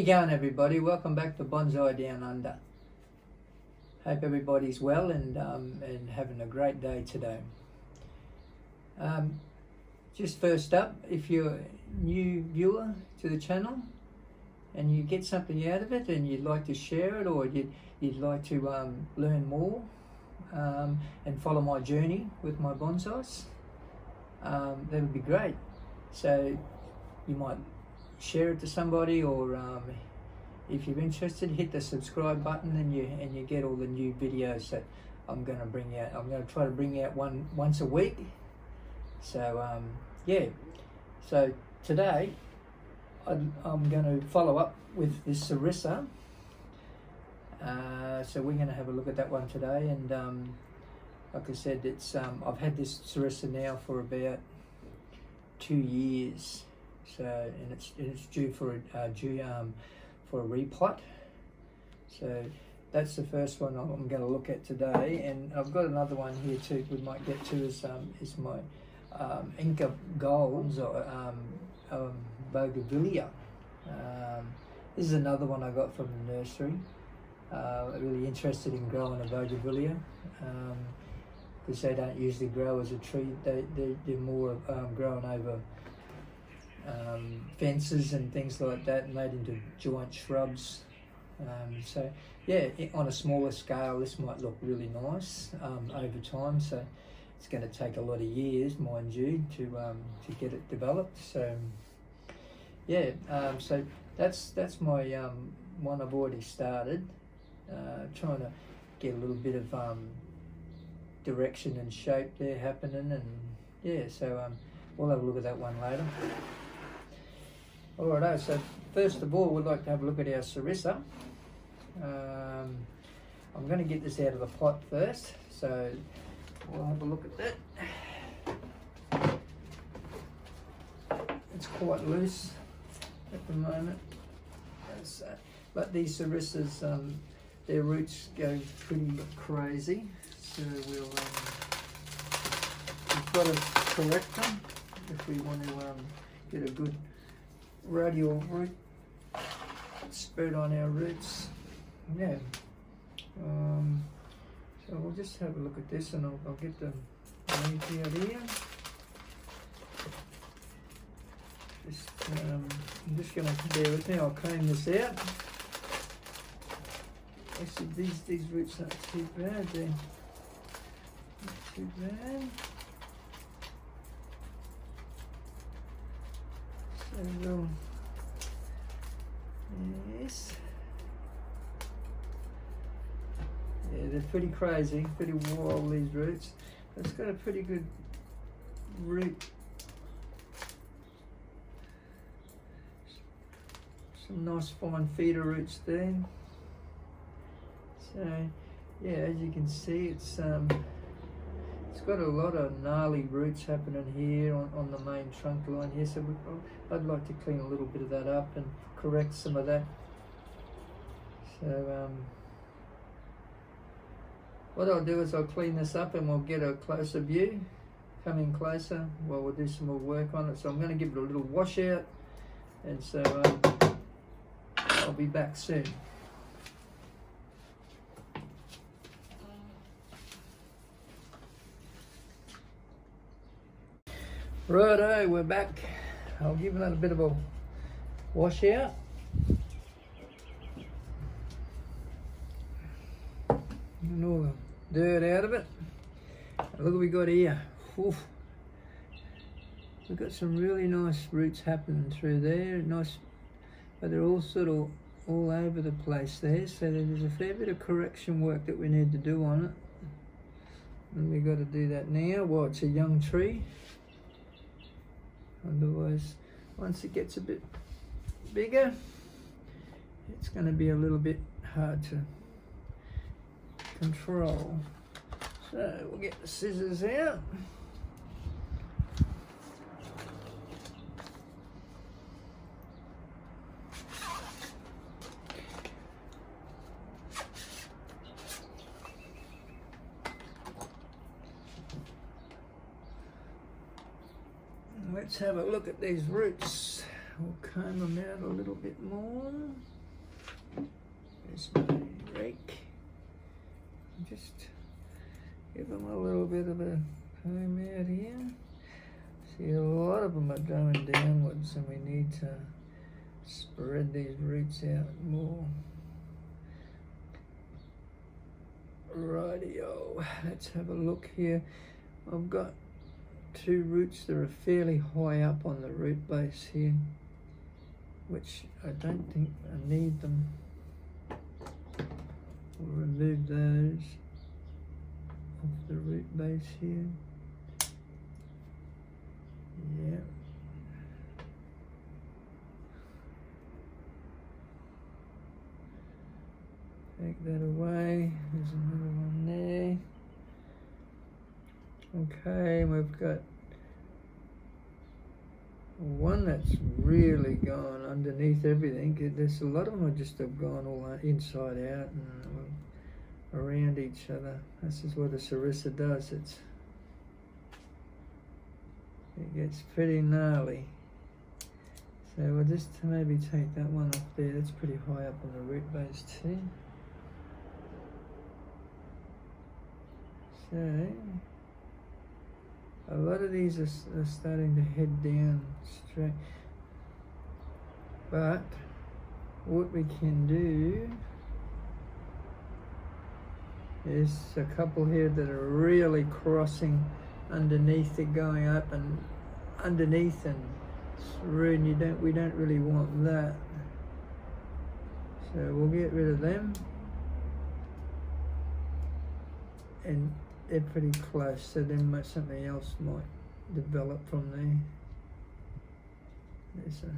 going, everybody? Welcome back to Bonsai Down Under. Hope everybody's well and having a great day today. Just first up, if you're a new viewer to the channel and you get something out of it and you'd like to share it, or you'd like to learn more and follow my journey with my bonsais, that would be great. So you might share it to somebody, or if you're interested, hit the subscribe button and you get all the new videos that I'm going to bring out. I'm going to try to bring out once a week. So yeah, so today I'm going to follow up with this Sarissa. So we're going to have a look at that one today, and like I said, it's I've had this Sarissa now for about 2 years. So and it's due for a repot. So that's the first one I'm going to look at today, and I've got another one here too we might get to is my Inca Golds or Bougainvillea. This is another one I got from the nursery. Really interested in growing a Bougainvillea because they don't usually grow as a tree. They're more grown over fences and things like that, made into giant shrubs. So yeah, on a smaller scale this might look really nice over time. So it's going to take a lot of years, mind you, to get it developed. So yeah, so that's my one I've already started. Trying to get a little bit of direction and shape there happening, and yeah, so we'll have a look at that one later. Alright, so first of all we'd like to have a look at our Sarissa. I'm going to get this out of the pot first, so we'll have a look at that. It's quite loose at the moment, but these Sarissas, their roots go pretty crazy, so we've got to correct them if we want to get a good radial root spread on our roots. Yeah. So we'll just have a look at this, and I'll get the leaf out here. I'm just going to bear with me. I'll comb this out. Actually, these roots aren't too bad. They're not too bad. So we'll, yes. Yeah, they're pretty crazy, pretty wild, these roots. But it's got a pretty good root. Some nice fine feeder roots there. So yeah, as you can see, it's got a lot of gnarly roots happening here on the main trunk line here. So I'd like to clean a little bit of that up and correct some of that. So what I'll do is I'll clean this up and we'll get a closer view. Come in closer while we'll do some more work on it. So I'm going to give it a little wash out, and so I'll be back soon. Righto, we're back. I'll give that a bit of a wash out. And all the dirt out of it. Look what we got here. Oof. We've got some really nice roots happening through there. Nice, but they're all sort of all over the place there. So there's a fair bit of correction work that we need to do on it. And we've got to do that now. Well, it's a young tree. Otherwise, once it gets a bit bigger, it's going to be a little bit hard to control. So we'll get the scissors out. Let's have a look at these roots. We'll comb them out a little bit more. just give them a little bit of a comb out here. See, a lot of them are going downwards, and we need to spread these roots out more. Rightio, let's have a look here. I've got two roots that are fairly high up on the root base here, which I don't think I need them. We'll remove those off the root base here. Yeah. Take that away. There's another one there. Okay, we've got one that's really gone underneath everything. There's a lot of them that just have gone all inside out and around each other. This is what a sarissa does. It gets pretty gnarly. So we'll just maybe take that one off there. That's pretty high up on the root base too. So a lot of these are starting to head down straight, but what we can do is a couple here that are really crossing underneath it, going up and underneath and through, and we don't really want that. So we'll get rid of them, and they're pretty close, so then something else might develop from there. There's a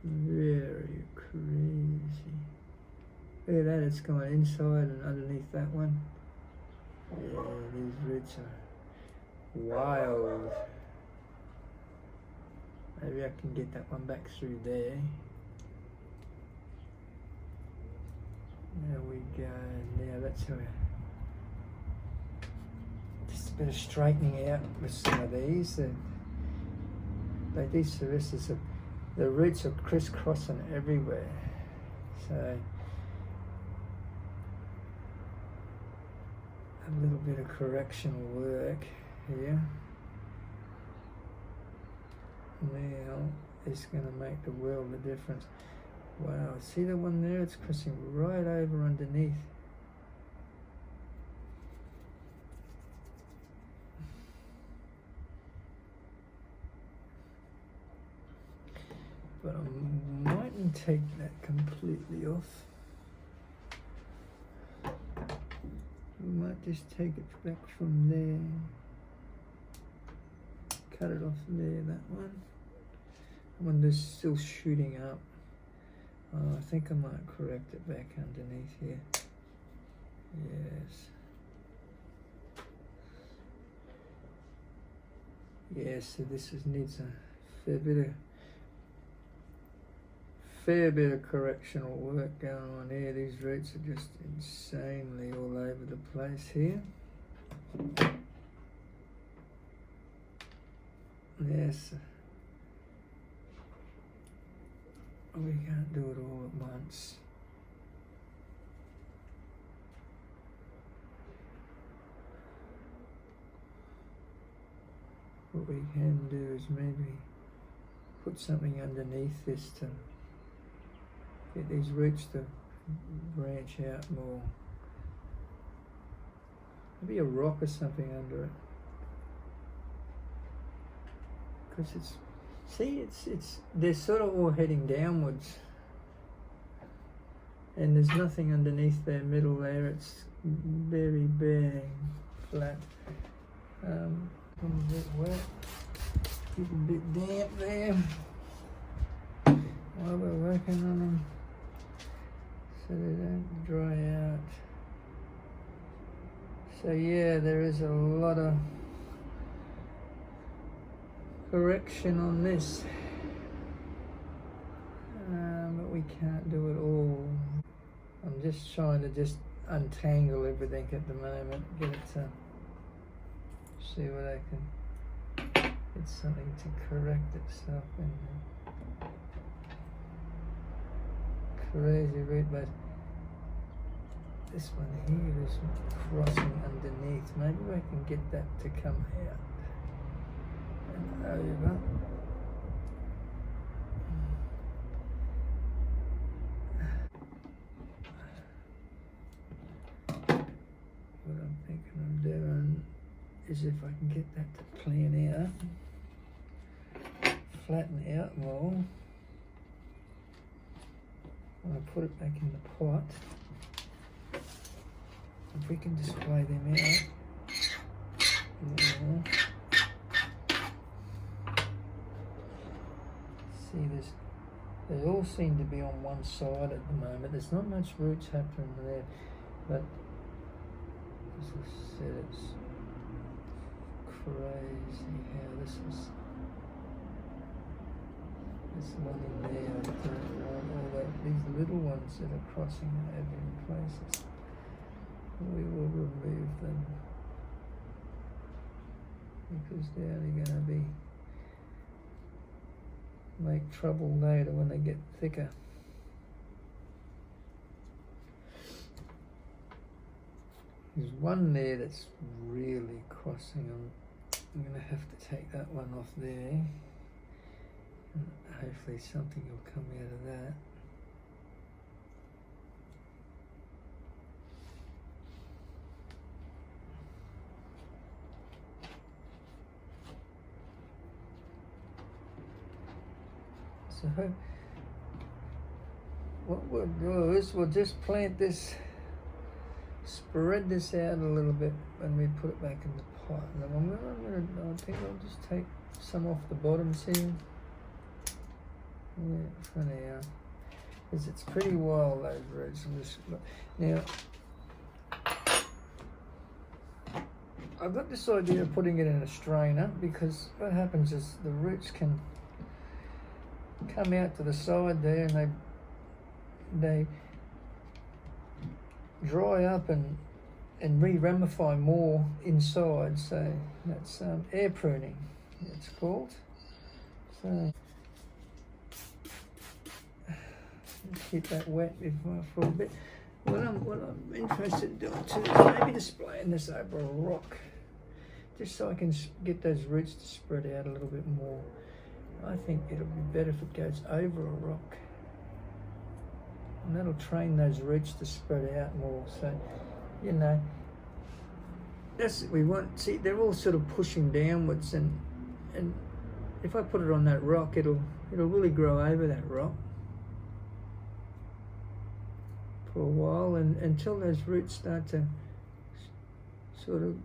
very crazy. Look at that, it's going inside and underneath that one. Yeah, these roots are wild. Maybe I can get that one back through there. There we go. Now that's how just a bit of straightening out with some of these. Like these sarissas, the roots are crisscrossing everywhere. So a little bit of correctional work here. Now it's going to make the world of difference. Wow, see the one there? It's crossing right over underneath. But I mightn't take that completely off. We might just take it back from there. Cut it off there, that one. One that's still shooting up. I think I might correct it back underneath here. Yes. Yes, so this needs a fair bit of correctional work going on here. These roots are just insanely all over the place here. Yes. We can't do it all at once. What we can do is maybe put something underneath this to get these roots to branch out more. Maybe a rock or something under it. Because they're sort of all heading downwards, and there's nothing underneath their middle there. It's very bare, flat. A bit wet, keep a bit damp there while we're working on them, so they don't dry out. So yeah, there is a lot of correction on this, but we can't do it all. I'm just trying to untangle everything at the moment, get it to see what I can get something to correct itself in there. Crazy root base. this one here is crossing underneath. Maybe I can get that to come out and over. What I'm thinking of doing is if I can get that to plan out, flatten out more. I'm going to put it back in the pot. If we can display them out. Yeah. See, they all seem to be on one side at the moment. There's not much roots happening there, but as I said, it's crazy how this is. This one in there, I don't want all that. These little ones that are crossing over in places. We will remove them because they're only going to make trouble later when they get thicker. There's one there that's really crossing them. I'm going to have to take that one off there. And hopefully something will come out of that. So what we'll do is we'll just plant this, spread this out a little bit when we put it back in the pot. And then I think I'll just take some off the bottoms here. Yeah, for now. Because it's pretty wild, those roots. Now, I've got this idea of putting it in a strainer because what happens is the roots can come out to the side there and they dry up and re-ramify more inside. So that's air pruning, it's called. So keep that wet for a bit. What I'm interested in doing too is maybe displaying this over a rock, just so I can get those roots to spread out a little bit more. I think it'll be better if it goes over a rock, and that'll train those roots to spread out more. So, you know, that's what we want. See, they're all sort of pushing downwards, and if I put it on that rock, it'll really grow over that rock for a while, and until those roots start to sort of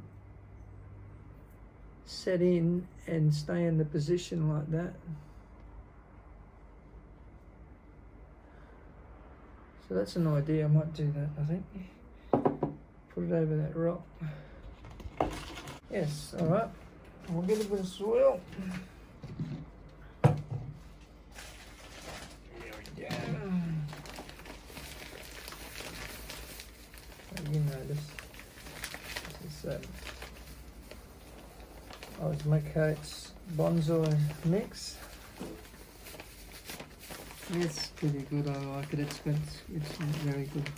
set in and stay in the position like that. So that's an idea. I might do that, I think. Put it over that rock. Yes, all right. We'll get a bit of soil. There we go. You know, this is Osmocote's bonsai mix. It's pretty good. I like it. It's very good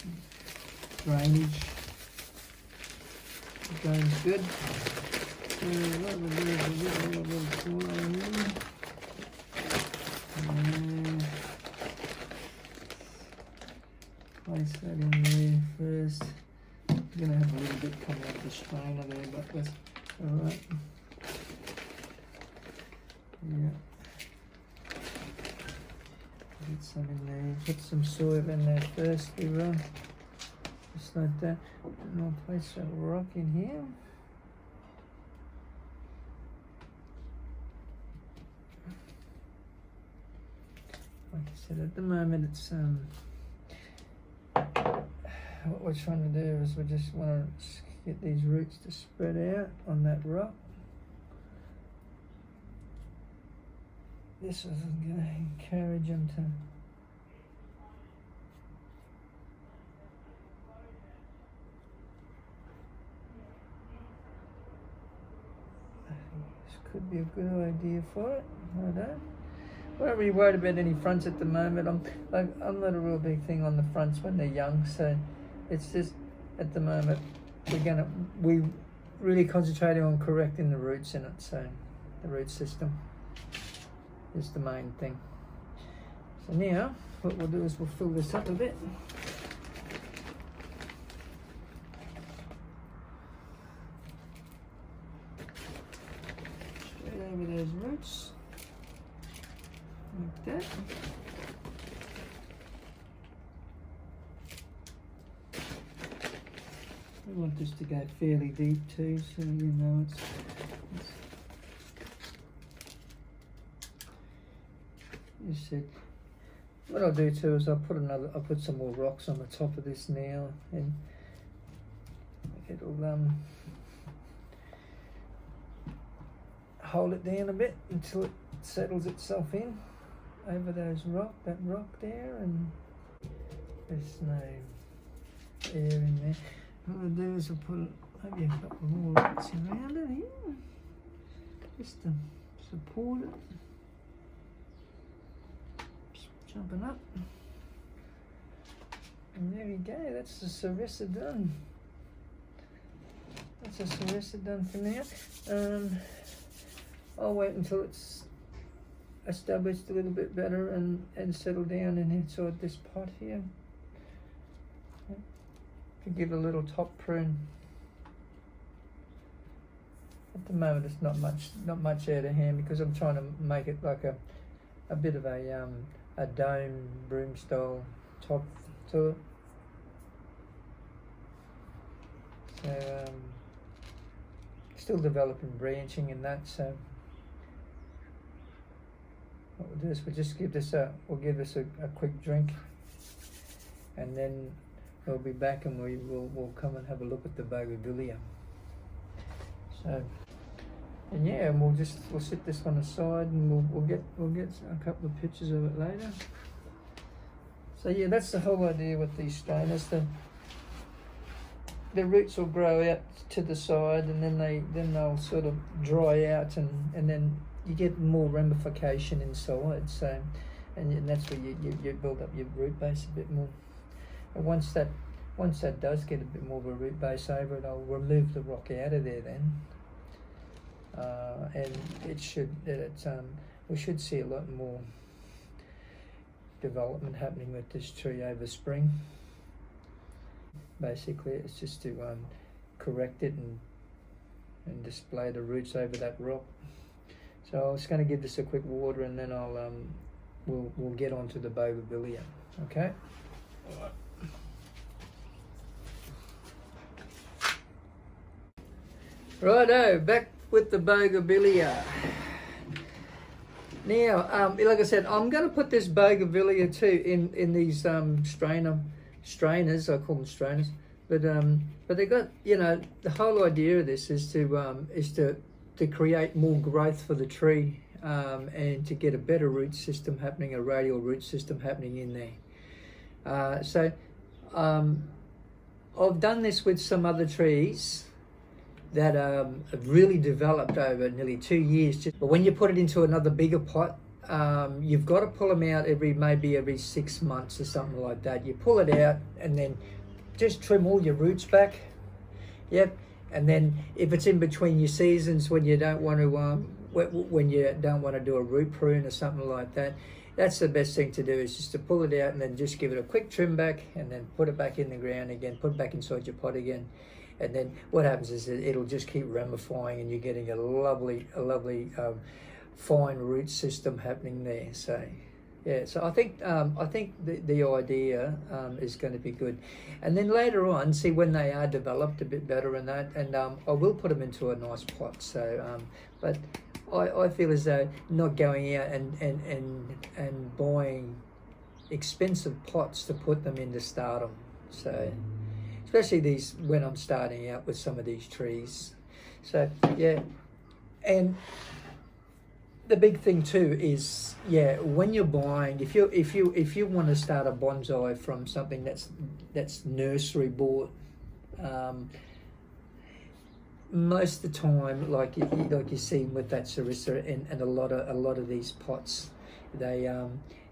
drainage. The drain's good. Place that in there first. I'm gonna have a little bit come out the strainer there, but that's all right. Yeah. Get some in there. Put some soil in there first, we will. Just like that. And I'll place that rock in here. Like I said, at the moment it's what we're trying to do is we just want to get these roots to spread out on that rock. This isn't going to encourage them to this could be a good idea for it. I don't know. I'm not really worried about any fronts at the moment. I'm not a real big thing on the fronts when they're young, so it's just at the moment we really concentrating on correcting the roots in it. So the root system is the main thing. So now what we'll do is we'll fill this up a bit. Straight over those roots, like that. We want this to go fairly deep too, so you know it's you said. What I'll do too is I'll put some more rocks on the top of this now, and it'll hold it down a bit until it settles itself in over that rock there, and there's no air in there. What I'll do is I'll put maybe a couple more rocks around it here, just to support it. Jumping up, and there we go. That's the Sarissa done. That's a Sarissa done for now. I'll wait until it's established a little bit better and settle down in inside this pot here. To give it a little top prune. At the moment, it's not much out of hand because I'm trying to make it like a bit of a dome broom style top to it. So still developing branching and that. So what we'll do is we'll just give this a quick drink, and then we'll be back and we'll come and have a look at the bougainvillea. So. And yeah, and we'll sit this one aside, and we'll get a couple of pictures of it later. So yeah, that's the whole idea with these strainers. The roots will grow out to the side, and then they'll sort of dry out, and then you get more ramification inside. So, and that's where you build up your root base a bit more. And once that does get a bit more of a root base over it, I'll remove the rock out of there then. And we should see a lot more development happening with this tree over spring. Basically, it's just to correct it and display the roots over that rock. So I was going to give this a quick water, and then we'll get onto the bougainvillea. Okay. Righto, back with the bougainvillea. Now, like I said, I'm going to put this bougainvillea too in these strainers. I call them strainers, but they got, you know, the whole idea of this is to create more growth for the tree, and to get a better root system happening, a radial root system happening in there. So I've done this with some other trees that have really developed over nearly 2 years. But when you put it into another bigger pot, you've got to pull them out maybe every 6 months or something like that. You pull it out and then just trim all your roots back. Yep. And then if it's in between your seasons when you don't want to do a root prune or something like that, that's the best thing to do, is just to pull it out and then just give it a quick trim back, and then put it back in the ground again, put it back inside your pot again. And then what happens is it'll just keep ramifying, and you're getting a lovely fine root system happening there. So yeah, so I think the idea is going to be good. And then later on, see when they are developed a bit better and that, and I will put them into a nice pot. So but I feel as though not going out and buying expensive pots to put them in to start them. So especially these, when I'm starting out with some of these trees. So yeah, and the big thing too is, yeah, when you're buying, if you want to start a bonsai from something that's nursery bought, most of the time, like you see with that Sarissa and a lot of these pots, they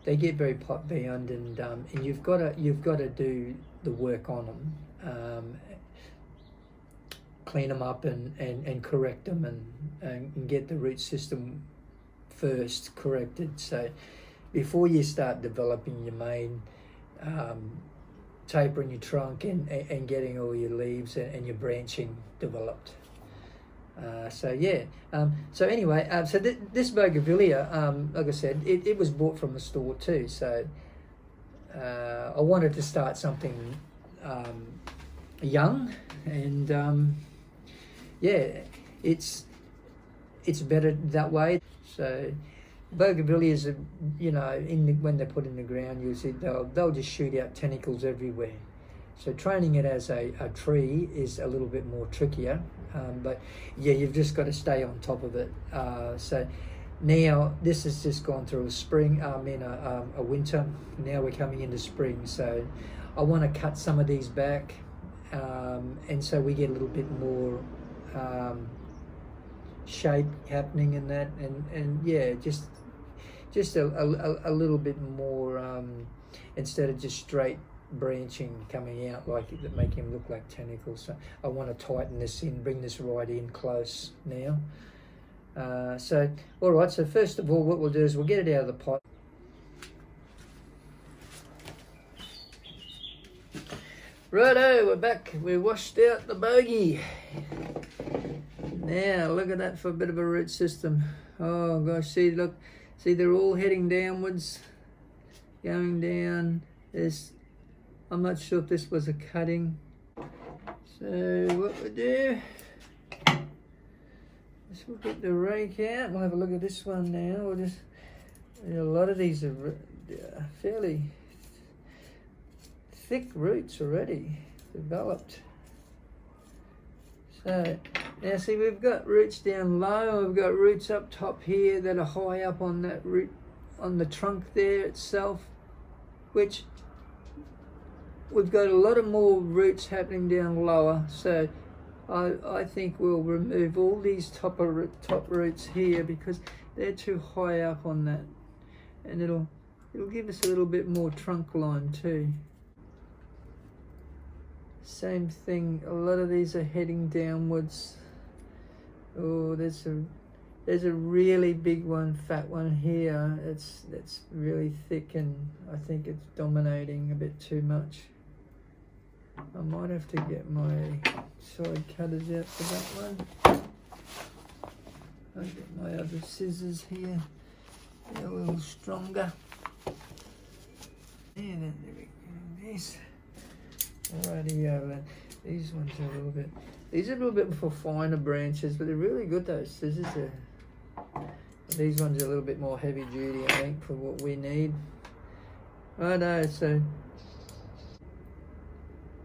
they get very pot bound, and you've got to do the work on them, clean them up and correct them, and get the root system first corrected. So before you start developing your main, tapering your trunk and getting all your leaves and your branching developed. So yeah, so anyway, so this bougainvillea, like I said, it was bought from the store too. So I wanted to start something young, and yeah, it's better that way. So bougainvilleas, when they're put in the ground, you'll see they'll just shoot out tentacles everywhere. So training it as a tree is a little bit more trickier, but yeah, you've just got to stay on top of it. So now this has just gone through a winter. Now we're coming into spring, so I want to cut some of these back, and so we get a little bit more shape happening in that, and yeah, just a little bit more, instead of just straight branching coming out like that, make him look like tentacles. So I want to tighten this in, bring this right in close now. So all right, so first of all what we'll do is we'll get it out of the pot. Righto, we're back. We washed out the bogey. Now look at that for a bit of a root system. Oh gosh, see they're all heading downwards, going down. I'm not sure if this was a cutting. So what we do is we'll get the rake out. We'll have a look at this one now. A lot of these are fairly thick roots already developed. So now see, we've got roots down low, we've got roots up top here that are high up on that root, on the trunk there itself, which we've got a lot of more roots happening down lower. So I think we'll remove all these top roots here because they're too high up on that, and it'll give us a little bit more trunk line too. Same thing, a lot of these are heading downwards. Oh, there's a really big one, fat one here. That's really thick, and I think it's dominating a bit too much. I might have to get my side cutters out for that one. I'll get my other scissors here. They're a little stronger. Yeah, there we go. This. Alrighty, these ones are these are a little bit for finer branches, but they're really good, those scissors are. These ones are a little bit more heavy duty, I think, for what we need. Righto, so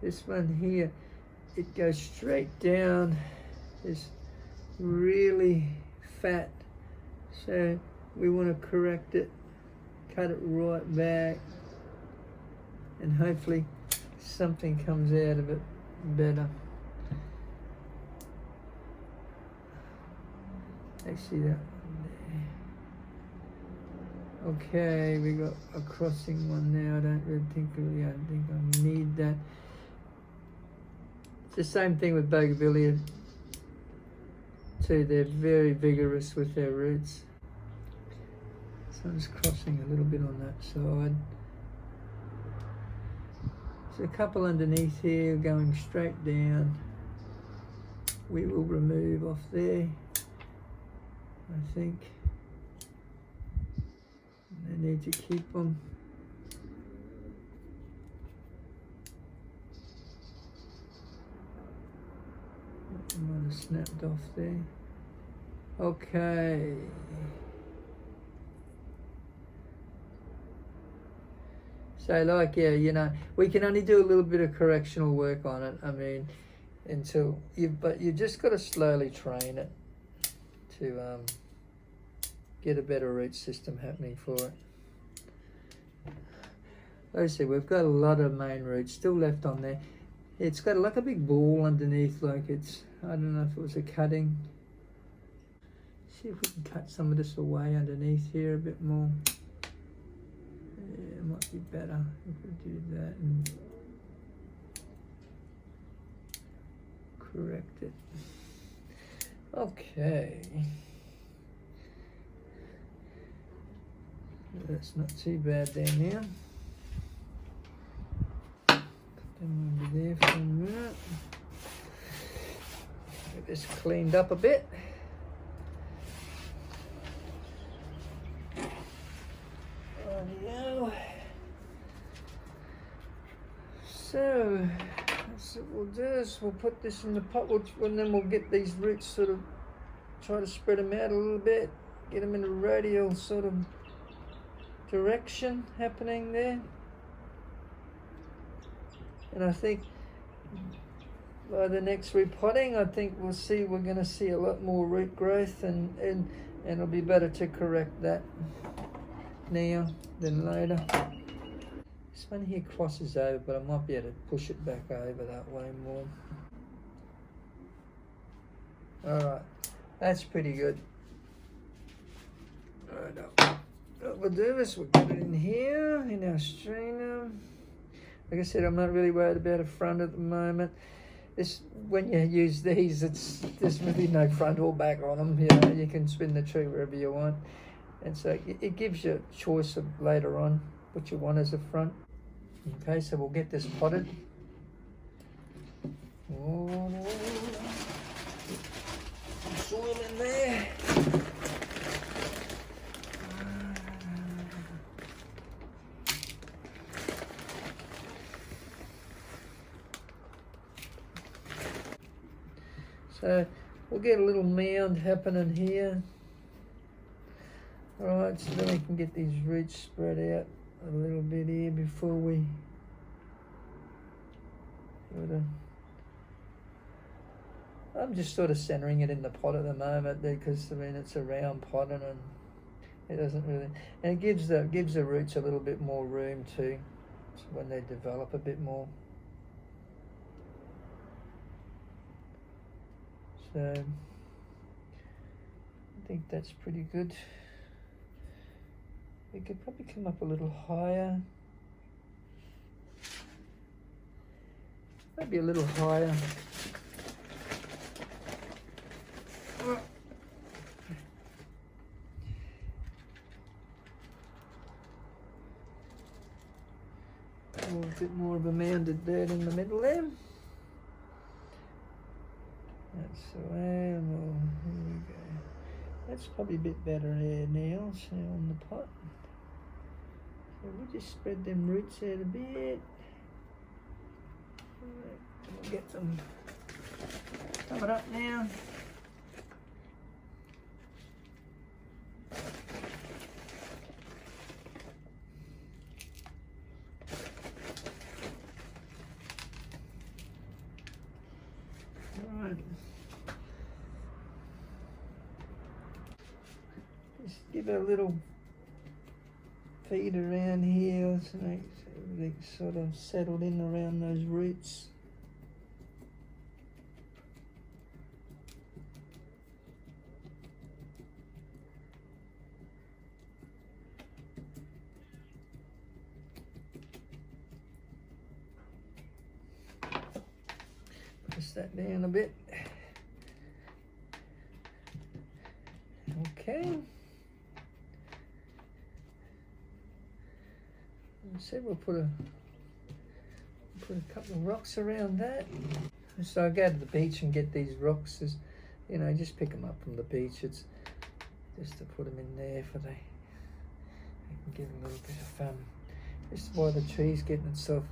this one here, it goes straight down. It's really fat, so we want to correct it, cut it right back, and hopefully something comes out of it better. Actually, that one there. Okay, we got a crossing one now. I don't think I need that. It's the same thing with bougainvillea too. They're very vigorous with their roots. So I'm just crossing a little bit on that side. There's a couple underneath here going straight down. We will remove off there, I think. I need to keep them. I might have snapped off there. Okay. So like, yeah, you know, we can only do a little bit of correctional work on it. I mean, but you just got to slowly train it to get a better root system happening for it. Like I said, we've got a lot of main roots still left on there. It's got like a big ball underneath, like it's, I don't know if it was a cutting. See if we can cut some of this away underneath here a bit more. might be better if we do that and correct it. Okay. That's not too bad there now. Put them over there for a minute. Get this cleaned up a bit. Rightio. So that's what we'll do is we'll put this in the pot, and then we'll get these roots sort of, try to spread them out a little bit, get them in a radial sort of direction happening there. And I think by the next repotting, I think we're going to see a lot more root growth, and it'll be better to correct that now than later. This one here crosses over, but I might be able to push it back over that way more. Alright, that's pretty good. Alright, what we'll do is we'll get it in here, in our strainer. Like I said, I'm not really worried about a front at the moment. When you use these, there's really no front or back on them. You know, you can spin the tree wherever you want. And so it gives you a choice of later on what you want as a front. Okay, so we'll get this potted. Soil in there. So we'll get a little mound happening here. Alright, so then we can get these roots spread out a little bit here before we I'm just sort of centering it in the pot at the moment because I mean it's a round pot and it doesn't really, and it gives the roots a little bit more room too, so when they develop a bit more. So I think that's pretty good. We could probably come up a little higher. Maybe a little higher. A bit more of a mounded dirt in the middle there. That's the way, and here we go. That's probably a bit better here now, so on the pot. So we'll just spread them roots out a bit. Alright, we'll get them coming up now. Alright. Just give it a little feed around here so everything's sort of settled in around those roots. Press that down a bit. Okay. So we'll put a couple of rocks around that. So I go to the beach and get these rocks, you know, just pick them up from the beach. It's just to put them in there for they can get a little bit of fun. This is why the tree's getting itself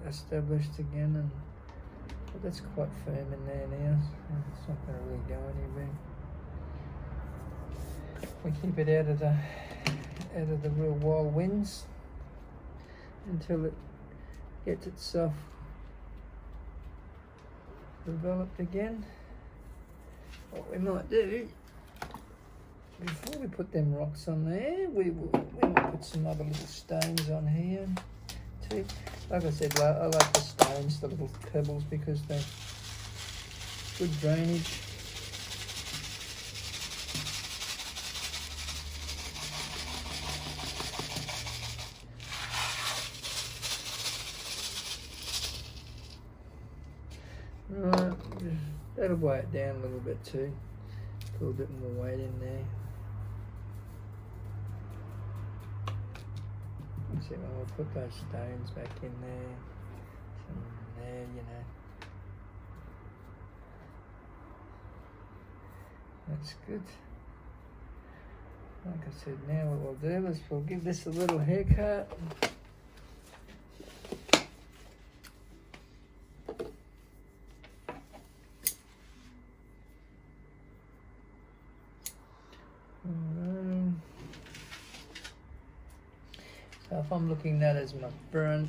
established again, and well, that's quite firm in there now. So it's not going to really go anywhere. We keep it out of the real wild winds until it gets itself developed again. What we might do, before we put them rocks on there, we will put some other little stones on here too. Like I said, I like the stones, the little pebbles, because they're good drainage. Right, that'll weigh it down a little bit too. Put a bit more weight in there. See, when we'll put those stones back in there, some there, you know. That's good. Like I said, now what we'll do is we'll give this a little haircut. So if I'm looking at that as my front,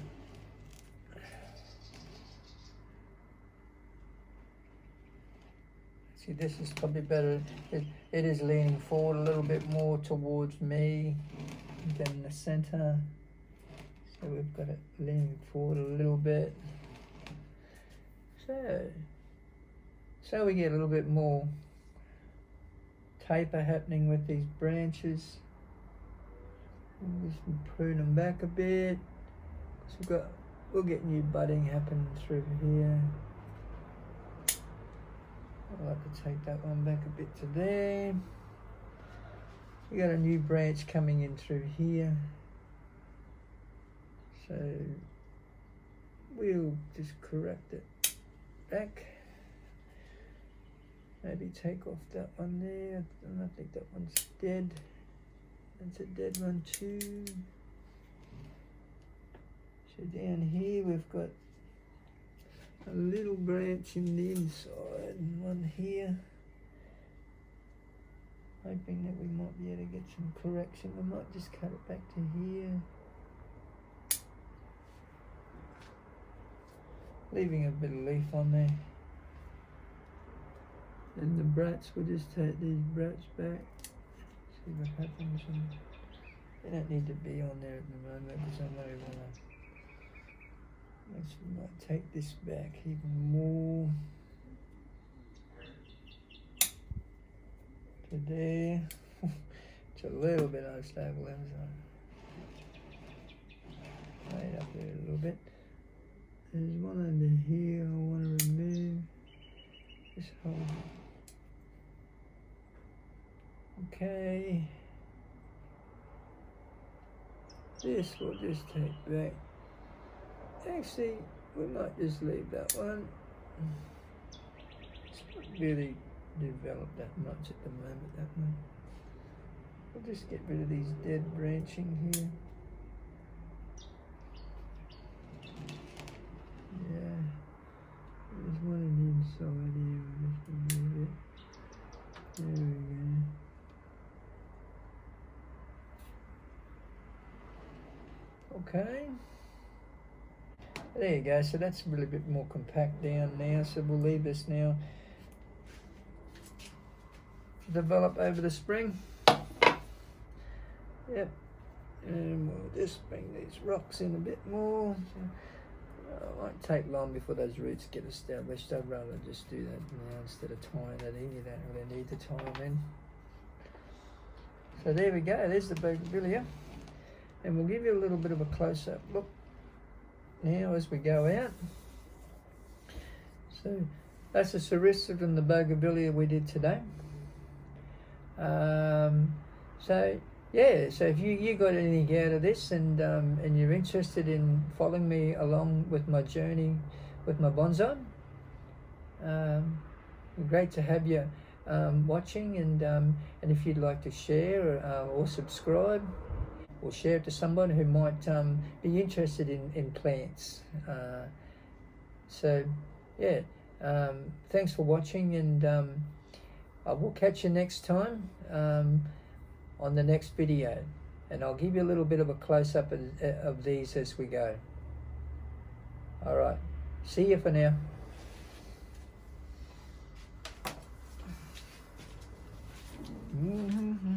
see, this is probably better. It is leaning forward a little bit more towards me than the center. So we've got it leaning forward a little bit. So we get a little bit more taper happening with these branches. And just prune them back a bit. So we'll get new budding happening through here. I'd like to take that one back a bit to there. We got a new branch coming in through here. So we'll just correct it back. Maybe take off that one there. I think that one's dead. That's a dead one too. So down here we've got a little branch in the inside and one here. Hoping that we might be able to get some correction. We might just cut it back to here. Leaving a bit of leaf on there. And the brats, we'll just take these brats back. See what happens. They don't need to be on there at the moment because I know we might take this back even more to there. It's a little bit unstable, isn't it? Right up there a little bit. There's one under here I want to remove. Just hold it. Okay. This we'll just take back. Actually, we might just leave that one. It's not really developed that much at the moment, that one. We'll just get rid of these dead branching here. Yeah. There's one on the inside here. We'll just remove it. There we go. Okay. There you go. So that's a really bit more compact down now. So we'll leave this now to develop over the spring. Yep. And we'll just bring these rocks in a bit more. It won't take long before those roots get established. I'd rather just do that now instead of tying that in. You don't really need to tie them in. So there we go. There's the bougainvillea. And we'll give you a little bit of a close-up look now as we go out. So that's the sarissa and the bougainvillea we did today. So yeah, so if you got anything out of this and you're interested in following me along with my journey with my bonsai, great to have you watching, and if you'd like to share or subscribe or share it to someone who might be interested in plants. So yeah, thanks for watching, and I will catch you next time on the next video, and I'll give you a little bit of a close-up of these as we go. All right, see you for now. Mm-hmm.